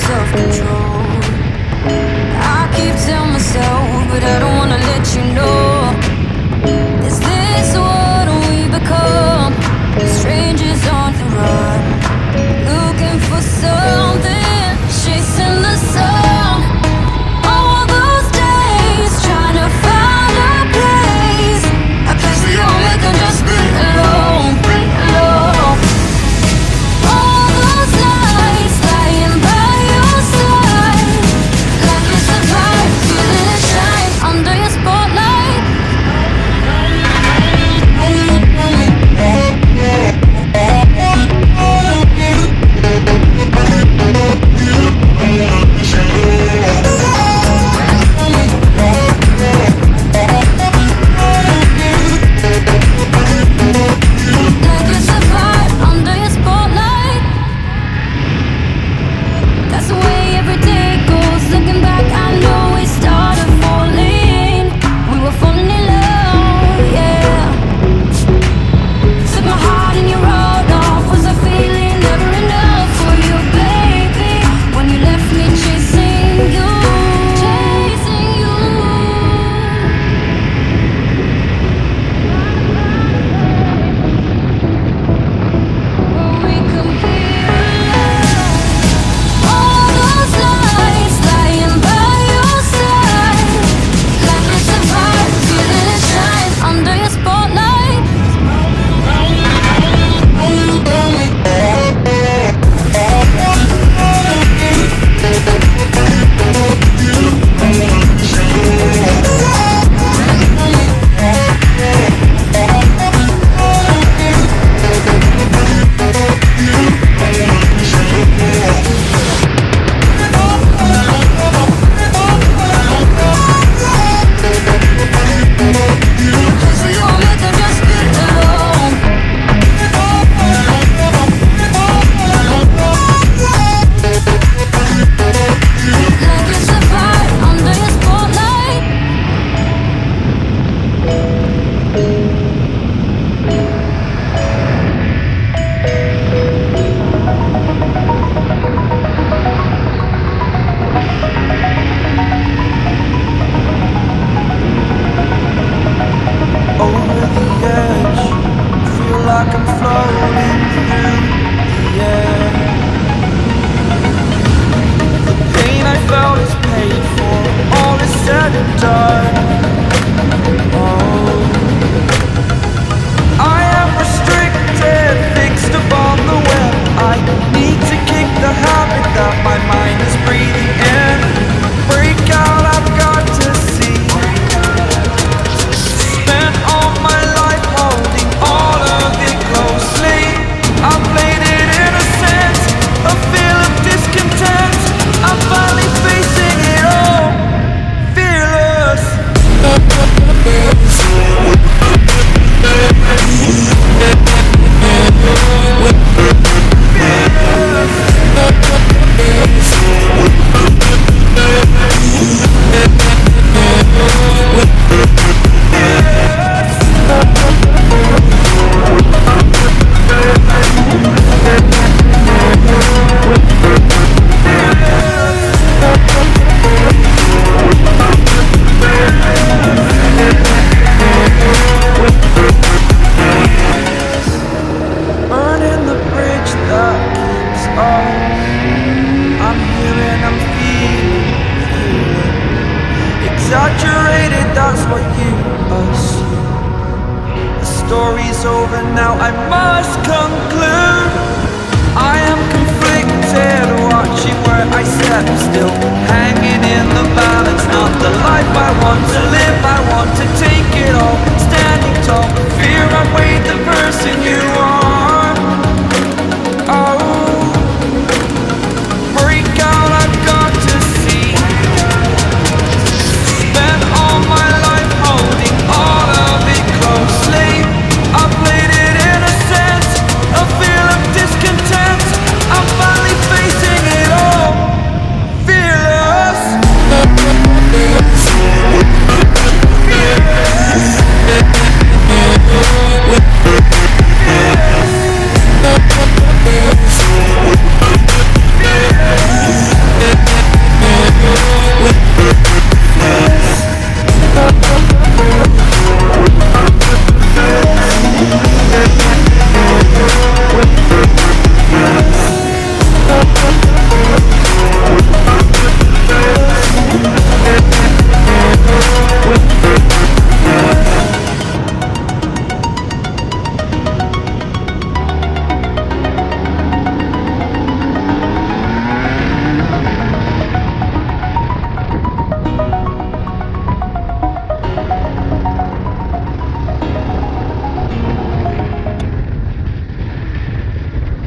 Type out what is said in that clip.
self-control. I keep telling myself, but I don't wanna let you know. Is this what we become? Strangers on the run, looking for something, chasing the sun. All those days trying to find a place we only can just be alone, be alone. All those nights lying by your side, like you survived, feeling it shine under your spotlight. Like you survived under your spotlight. That's the way every day goes. Looking back, I know we started falling. We were falling in love, yeah. Took my heart and you rolled off. Was I feeling never enough for you, baby? When you left me chasing you, chasing you. Where we could be alone. All those nights lying by your side, like you survived, feeling it shine under your spotlight. Cause we only can just be alone. Like you survived under your spotlight. Over the edge, feel like I'm floating through the air. The pain I felt is paid for, all is said and done. Oh, I am restricted, fixed upon the web. I need to kick the habit that my mind is breathing in. Break out, I've got to see. Spent all my life holding all of it closely. I played it innocent, a feel of discontent. I'm finally facing it all, fearless. Burning the bridge that keeps us. I'm here and I'm feeling. Exaggerated, that's what you assume. The story's over now, I must conclude.